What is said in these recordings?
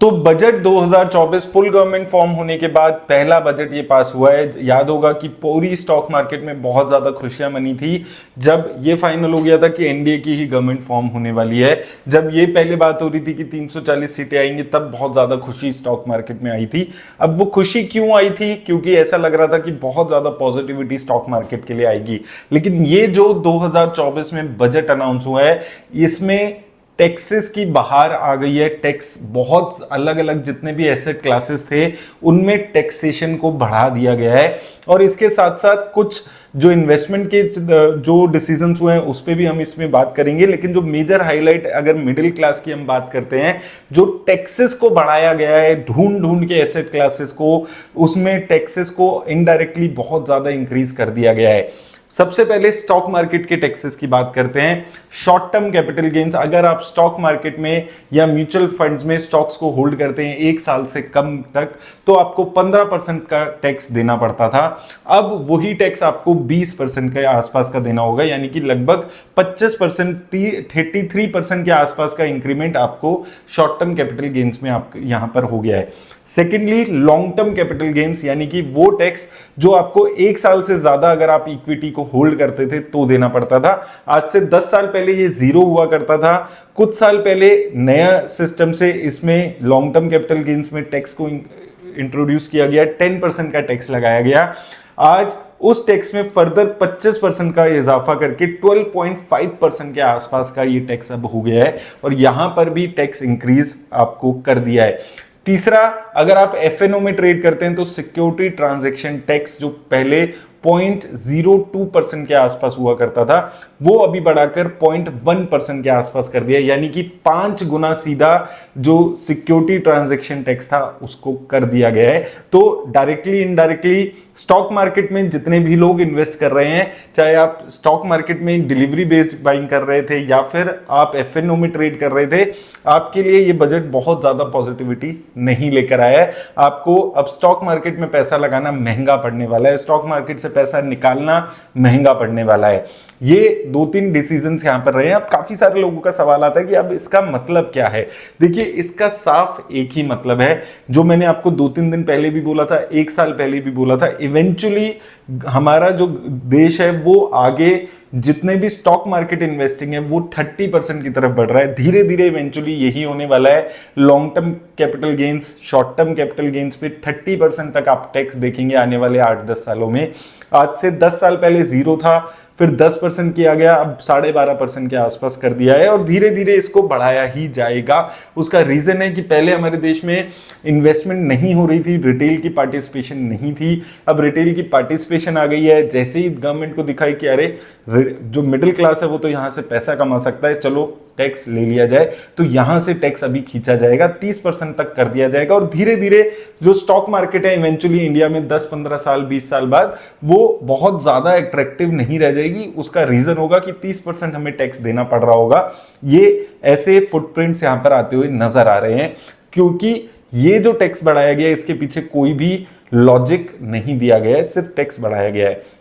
तो budget 2024 full government form होने के बाद पहला बजट ये पास हुआ है। याद होगा कि पूरी स्टॉक मार्केट में बहुत ज्यादा खुशियां मनी थी जब ये फाइनल हो गया था कि एनडीए की ही गवर्नमेंट फॉर्म होने वाली है। जब ये पहले बात हो रही थी कि 340 सीटें आएंगी तब बहुत ज्यादा खुशी स्टॉक मार्केट में आई थी। अब वो खुशी क्यों आई थी? क्योंकि ऐसा लग रहा था कि बहुत ज्यादा पॉजिटिविटी स्टॉक मार्केट के लिए आएगी। लेकिन ये जो 2024 में बजट अनाउंस हुआ है इसमें टैक्सेस की बाहर आ गई है। टैक्स बहुत अलग अलग जितने भी एसेट क्लासेस थे उनमें टैक्सेशन को बढ़ा दिया गया है। और इसके साथ साथ कुछ जो इन्वेस्टमेंट के जो डिसीजंस हुए हैं उस पर भी हम इसमें बात करेंगे। लेकिन जो मेजर हाईलाइट अगर मिडिल क्लास की हम बात करते हैं, जो टैक्सेस को बढ़ाया गया है ढूंढ ढूंढ के एसेट क्लासेस को, उसमें टैक्सेस को इनडायरेक्टली बहुत ज्यादा इंक्रीज कर दिया गया है। सबसे पहले स्टॉक मार्केट के टैक्सेस की बात करते हैं। शॉर्ट टर्म कैपिटल गेन्स, अगर आप स्टॉक मार्केट में या म्यूचुअल फंड्स में स्टॉक्स को होल्ड करते हैं 1 साल से कम तक, तो आपको 15% का टैक्स देना पड़ता था। अब वही टैक्स आपको 20% के आसपास का देना होगा, यानी कि लगभग 25%, 33% के आसपास का इंक्रीमेंट आपको शॉर्ट टर्म कैपिटल गेन्स में आप यहां पर हो गया है। Secondly, long term capital gains, यानी कि वो टैक्स जो आपको 1 साल से ज्यादा अगर आप इक्विटी को होल्ड करते थे तो देना पड़ता था। आज से 10 साल पहले ये 0 हुआ करता था। कुछ साल पहले नया सिस्टम से इसमें लॉन्ग टर्म कैपिटल गेन्स में टैक्स को इंट्रोड्यूस किया गया, 10% का टैक्स लगाया गया। आज उस टैक्स में फर्दर 25% का इजाफा करके 12.5% के आसपास का ये टैक्स अब हो गया है और यहां पर भी टैक्स इंक्रीज आपको कर दिया है। तीसरा, अगर आप एफएनओ में ट्रेड करते हैं तो सिक्योरिटी ट्रांजैक्शन टैक्स जो पहले 0.02% के आसपास हुआ करता था वो अभी बढ़ाकर 0.1% के आसपास कर दिया, यानी कि 5 गुना सीधा जो सिक्योरिटी ट्रांजैक्शन टैक्स था उसको कर दिया गया है। तो डायरेक्टली इनडायरेक्टली स्टॉक मार्केट में जितने भी लोग इन्वेस्ट कर रहे हैं, चाहे आप स्टॉक मार्केट में डिलीवरी बेस्ड बाइंग कर रहे थे या फिर आप एफएनओ में ट्रेड कर रहे थे, आपके लिए ये बजट बहुत ज्यादा पॉजिटिविटी नहीं लेकर आया है। आपको अब स्टॉक मार्केट में पैसा लगाना महंगा पड़ने वाला है, स्टॉक मार्केट से पैसा निकालना महंगा पड़ने वाला है। ये 2-3 डिसीजंस यहां पर रहे हैं। अब काफी सारे लोगों का सवाल आता है कि अब इसका मतलब क्या है। देखिए, इसका साफ एक ही मतलब है जो मैंने आपको 2-3 दिन पहले भी बोला था, 1 साल पहले भी बोला था। इवेंचुअली हमारा जो देश है वो आगे जितने भी स्टॉक मार्केट इन्वेस्टिंग है वो 30% की तरफ बढ़ रहा है। धीरे धीरे इवेंचुअली यही होने वाला है। Long term capital gains, short term capital gains पे 30% तक आप टैक्स देखेंगे आने वाले 8-10 सालों में। आज से 10 साल पहले 0 था, फिर 10% किया गया, अब 12.5% के आसपास कर दिया है और धीरे धीरे इसको बढ़ाया ही जाएगा। उसका रीजन है कि पहले हमारे देश में इन्वेस्टमेंट नहीं हो रही थी, रिटेल की पार्टिसिपेशन नहीं थी। अब रिटेल की पार्टिसिपेशन आ गई है। जैसे ही गवर्नमेंट को दिखाई कि अरे जो मिडिल क्लास है वो तो यहां से पैसा कमा सकता है, चलो टैक्स ले लिया जाए, तो यहां से टैक्स अभी खींचा जाएगा, 30% तक कर दिया जाएगा। और धीरे धीरे जो स्टॉक मार्केट है इवेंचुअली इंडिया में 10-15 साल 20 साल बाद वो बहुत ज्यादा अट्रैक्टिव नहीं रह जाएगी। उसका रीजन होगा कि 30% हमें टैक्स देना पड़ रहा होगा। ये ऐसे फुटप्रिंट्स यहां पर आते हुए नजर आ रहे हैं, क्योंकि ये जो टैक्स बढ़ाया गया है इसके पीछे कोई भी लॉजिक नहीं दिया गया है, सिर्फ टैक्स बढ़ाया गया है।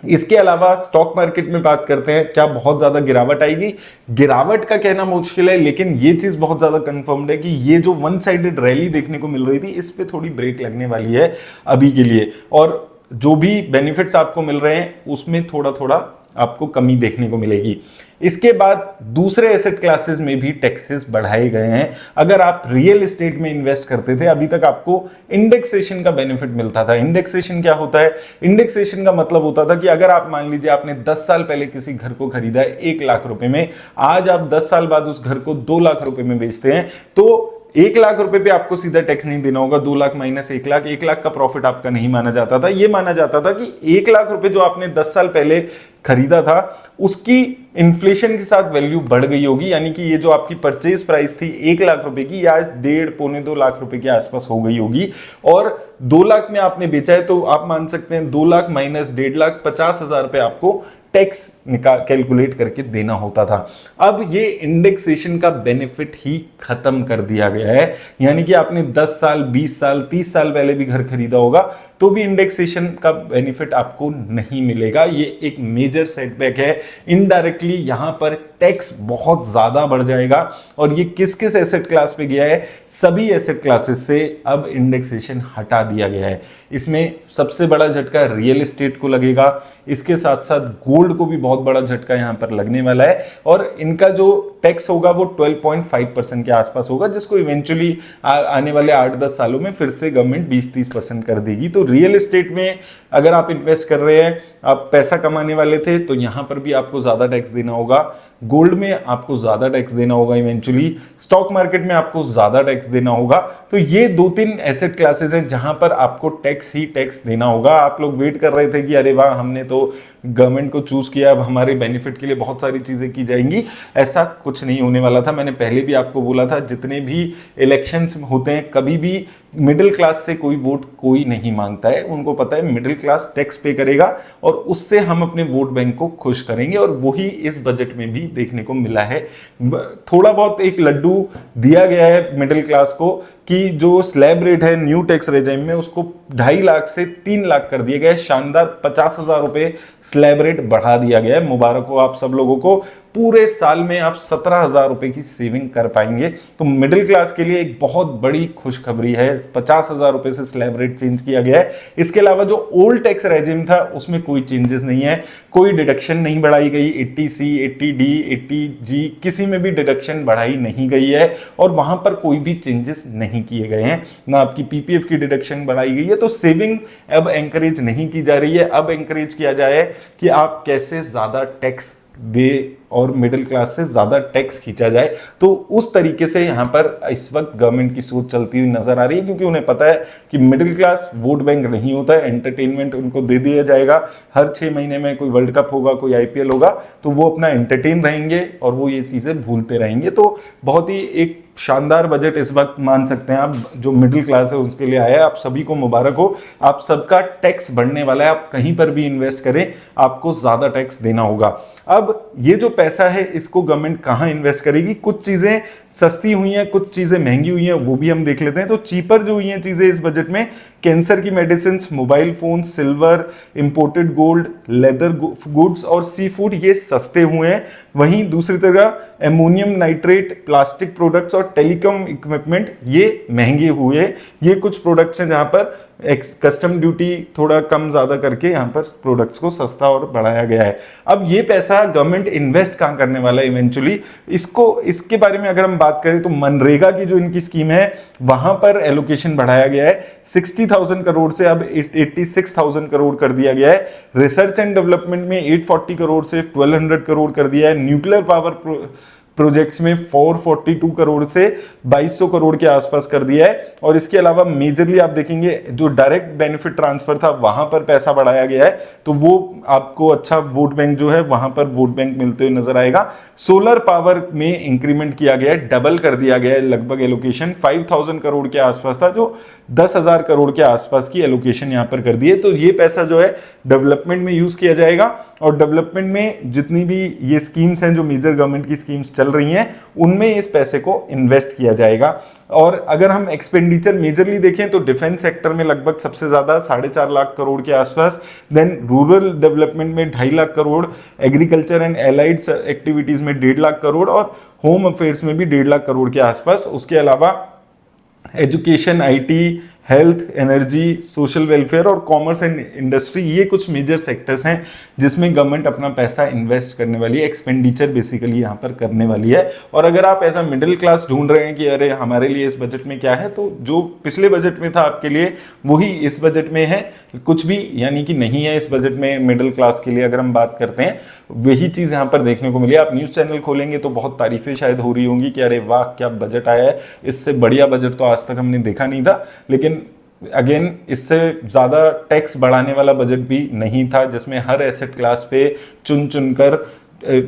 इसके अलावा स्टॉक मार्केट में बात करते हैं, क्या बहुत ज्यादा गिरावट आएगी? गिरावट का कहना मुश्किल है, लेकिन ये चीज बहुत ज्यादा कंफर्म्ड है कि ये जो वन साइडेड रैली देखने को मिल रही थी इस पे थोड़ी ब्रेक लगने वाली है अभी के लिए। और जो भी बेनिफिट्स आपको मिल रहे हैं उसमें थोड़ा थोड़ा आपको कमी देखने को मिलेगी। इसके बाद दूसरे एसेट क्लासेस में भी टैक्सेस बढ़ाए गए हैं। अगर आप रियल एस्टेट में इन्वेस्ट करते थे, अभी तक आपको इंडेक्सेशन का बेनिफिट मिलता था। इंडेक्सेशन क्या होता है? इंडेक्सेशन का मतलब होता था कि अगर आप मान लीजिए आपने 10 साल पहले किसी घर को खरीदा है 1 लाख रुपए में, आज आप 10 साल बाद उस घर को 2 लाख रुपए में बेचते हैं, तो 1 लाख रुपए पे आपको सीधा टैक्स नहीं देना होगा। 2 लाख माइनस 1 लाख, 1 लाख का प्रॉफिट आपका नहीं माना जाता था। ये माना जाता था कि 1 लाख रुपए जो आपने 10 साल पहले खरीदा था उसकी इन्फ्लेशन के साथ वैल्यू बढ़ गई होगी, यानी कि ये जो आपकी परचेज प्राइस थी 1 लाख रुपए की, आज 1.5-2 लाख रुपए के आसपास हो गई होगी। और 2 लाख में आपने बेचा है तो आप मान सकते हैं 2 लाख माइनस 1.5 लाख, 50,000 रुपए आपको टैक्स कैलकुलेट करके देना होता था। अब ये इंडेक्सेशन का बेनिफिट ही खत्म कर दिया गया है, यानी कि आपने 10 साल 20 साल 30 साल पहले भी घर खरीदा होगा तो भी इंडेक्सेशन का बेनिफिट आपको नहीं मिलेगा। ये एक मेजर सेटबैक है। इनडायरेक्टली यहां पर टैक्स बहुत ज्यादा बढ़ जाएगा। और ये किस किस एसेट क्लास पे गया है, सभी एसेट क्लासेस से अब इंडेक्सेशन हटा दिया गया है। इसमें सबसे बड़ा झटका रियल एस्टेट को लगेगा, इसके साथ साथ गोल्ड को भी बहुत बड़ा झटका यहां पर लगने वाला है। और इनका जो टैक्स होगा वो 12.5% के आसपास होगा, जिसको इवेंचुअली आने वाले 8-10 सालों में फिर से गवर्नमेंट 20-30% कर देगी। तो रियल एस्टेट में अगर आप इन्वेस्ट कर रहे हैं, आप पैसा कमाने वाले थे, तो यहां पर भी आपको ज्यादा टैक्स देना होगा। गोल्ड में आपको ज्यादा टैक्स देना होगा इवेंचुअली, स्टॉक मार्केट में आपको ज्यादा टैक्स देना होगा। तो ये 2-3 एसेट क्लासेस हैं जहां पर आपको टैक्स ही टैक्स देना होगा। आप लोग वेट कर रहे थे कि अरे वाह, हमने तो गवर्नमेंट को चूज किया, अब हमारे बेनिफिट के लिए बहुत सारी चीजें की जाएंगी। ऐसा कुछ नहीं होने वाला था। मैंने पहले भी आपको बोला था, जितने भी इलेक्शंस होते हैं कभी भी मिडिल क्लास से कोई वोट कोई नहीं मांगता है। उनको पता है मिडिल क्लास टैक्स पे करेगा और उससे हम अपने वोट बैंक को खुश करेंगे, और वही इस बजट में भी देखने को मिला है। थोड़ा बहुत एक लड्डू दिया गया है मिडिल क्लास को कि जो स्लैब रेट है न्यू टैक्स रेजिम में, उसको 2.5 लाख से 3 लाख कर दिया गया है। शानदार 50,000 रुपए स्लैब रेट बढ़ा दिया गया है। मुबारक हो आप सब लोगों को। पूरे साल में आप 17,000 रुपए की सेविंग कर पाएंगे। तो मिडिल क्लास के लिए एक बहुत बड़ी खुशखबरी है। 50,000 रुपए से स्लैब रेट चेंज किया गया है। इसके अलावा जो ओल्ड टैक्स रेजिम था उसमें कोई चेंजेस नहीं है, कोई डिडक्शन नहीं बढ़ाई गई। 80C, 80D, 80G किसी में भी डिडक्शन बढ़ाई नहीं गई है, और वहां पर कोई भी चेंजेस नहीं किए गए हैं। ना आपकी पीपीएफ की डिडक्शन बढ़ाई गई है। तो सेविंग अब एंकरेज नहीं की जा रही है। अब एंकरेज किया जाए कि आप कैसे ज्यादा टैक्स दे और मिडिल क्लास से ज्यादा टैक्स खींचा जाए। तो उस तरीके से यहां पर इस वक्त गवर्नमेंट की सोच चलती हुई नजर आ रही है, क्योंकि उन्हें पता है कि मिडिल क्लास वोट बैंक नहीं होता है। एंटरटेनमेंट उनको दे दिया जाएगा। हर 6 महीने में कोई वर्ल्ड कप होगा, कोई आईपीएल होगा, तो वो अपना एंटरटेन रहेंगे और वो ये चीजें भूलते रहेंगे। तो बहुत ही एक शानदार बजट इस वक्त मान सकते हैं आप, जो मिडिल क्लास है उसके लिए आया है। आप सभी को मुबारक हो। आप सबका टैक्स बढ़ने वाला है। आप कहीं पर भी इन्वेस्ट करें, आपको ज्यादा टैक्स देना होगा। अब ये जो पैसा है इसको गवर्नमेंट कहां इन्वेस्ट करेगी? कुछ चीजें सस्ती हुई हैं, कुछ चीजें महंगी हुई हैं, वो भी हम देख लेते हैं। तो चीपर जो हुई हैं चीजें इस बजट में, कैंसर की medicine, mobile phone, silver, imported gold, leather goods और सी फूड, ये सस्ते हुए हैं। वहीं दूसरी तरह एमोनियम नाइट्रेट, प्लास्टिक प्रोडक्ट्स और टेलीकॉम इक्विपमेंट ये महंगे हुए। ये कुछ प्रोडक्ट्स हैं जहां पर कस्टम ड्यूटी थोड़ा कम ज्यादा करके यहां पर प्रोडक्ट्स को सस्ता और बढ़ाया गया है। अब ये पैसा गवर्नमेंट इन्वेस्ट कहां करने वाला है इवेंचुअली, इसके बारे में अगर हम बात करें तो मनरेगा की जो इनकी स्कीम है वहां पर एलोकेशन बढ़ाया गया है। 60,000 करोड़ से अब 86,000 करोड़ कर दिया गया है। रिसर्च एंड डेवलपमेंट में 840 करोड़ से 1200 करोड़ कर दिया है। न्यूक्लियर पावर प्रोजेक्ट्स में 442 करोड़ से 2200 करोड़ के आसपास कर दिया है। और इसके अलावा मेजरली आप देखेंगे जो डायरेक्ट बेनिफिट ट्रांसफर था वहां पर पैसा बढ़ाया गया है, तो वो आपको अच्छा वोट बैंक जो है वहां पर वोट बैंक मिलते हुए नजर आएगा। सोलर पावर में इंक्रीमेंट किया गया है, डबल कर दिया गया है लगभग एलोकेशन। 5,000 करोड़ के आसपास था, जो 10,000 करोड़ के आसपास की एलोकेशन यहां पर कर दी है। तो ये पैसा जो है डेवलपमेंट में यूज किया जाएगा, और डेवलपमेंट में जितनी भी ये स्कीम्स हैं जो मेजर गवर्नमेंट की स्कीम्स चल रही हैं उनमें इस पैसे को इन्वेस्ट किया जाएगा। और अगर हम एक्सपेंडिचर मेजरली देखें तो डिफेंस सेक्टर में लगभग सबसे ज्यादा 4.5 लाख करोड़ के आसपास, देन रूरल डेवलपमेंट में 2.5 lakh crore, agriculture and allied activities में 1.5 लाख करोड़, और होम अफेयर्स में भी 1.5 लाख करोड़ के आसपास। उसके अलावा education, IT, health, energy, social welfare और कॉमर्स एंड इंडस्ट्री, ये कुछ मेजर सेक्टर्स हैं जिसमें गवर्नमेंट अपना पैसा इन्वेस्ट करने वाली है, एक्सपेंडिचर बेसिकली यहाँ पर करने वाली है। और अगर आप ऐसा मिडिल क्लास ढूंढ रहे हैं कि अरे हमारे लिए इस बजट में क्या है, तो जो पिछले बजट में था आपके लिए वही इस बजट में है। कुछ भी यानी कि नहीं है इस बजट में मिडिल क्लास के लिए। अगर हम बात करते हैं वही चीज यहाँ पर देखने को मिली। आप न्यूज चैनल खोलेंगे तो बहुत तारीफें शायद हो रही होंगी कि अरे वाह क्या बजट आया है, इससे बढ़िया बजट तो आज तक हमने देखा नहीं था। लेकिन अगेन इससे ज्यादा टैक्स बढ़ाने वाला बजट भी नहीं था, जिसमें हर एसेट क्लास पे चुन चुनकर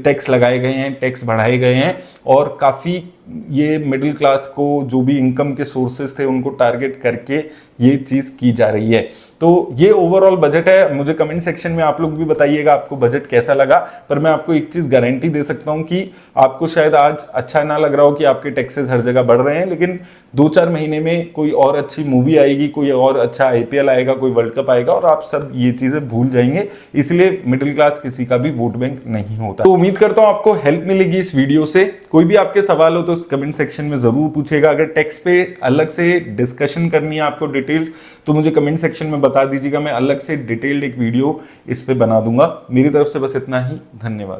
टैक्स लगाए गए हैं, टैक्स बढ़ाए गए हैं, और काफी ये मिडिल क्लास को जो भी इनकम के सोर्सेज थे उनको टारगेट करके ये चीज की जा रही है। तो ये ओवरऑल बजट है। मुझे कमेंट सेक्शन में आप लोग भी बताइएगा आपको बजट कैसा लगा। पर मैं आपको एक चीज गारंटी दे सकता हूं कि आपको शायद आज अच्छा ना लग रहा हो कि आपके टैक्सेस हर जगह बढ़ रहे हैं, लेकिन 2-4 महीने में कोई और अच्छी मूवी आएगी, कोई और अच्छा आईपीएल आएगा, कोई वर्ल्ड कप आएगा और आप सब ये चीजें भूल जाएंगे। इसलिए मिडिल क्लास किसी का भी वोट बैंक नहीं होता। तो उम्मीद करता हूं आपको हेल्प मिलेगी इस वीडियो से। कोई भी आपके सवाल हो तो कमेंट सेक्शन में जरूर पूछेगा। अगर टैक्स पे अलग से डिस्कशन करनी है आपको डिटेल, तो मुझे कमेंट सेक्शन में बता दीजिएगा, मैं अलग से डिटेल्ड एक वीडियो इस पे बना दूंगा। मेरी तरफ से बस इतना ही, धन्यवाद।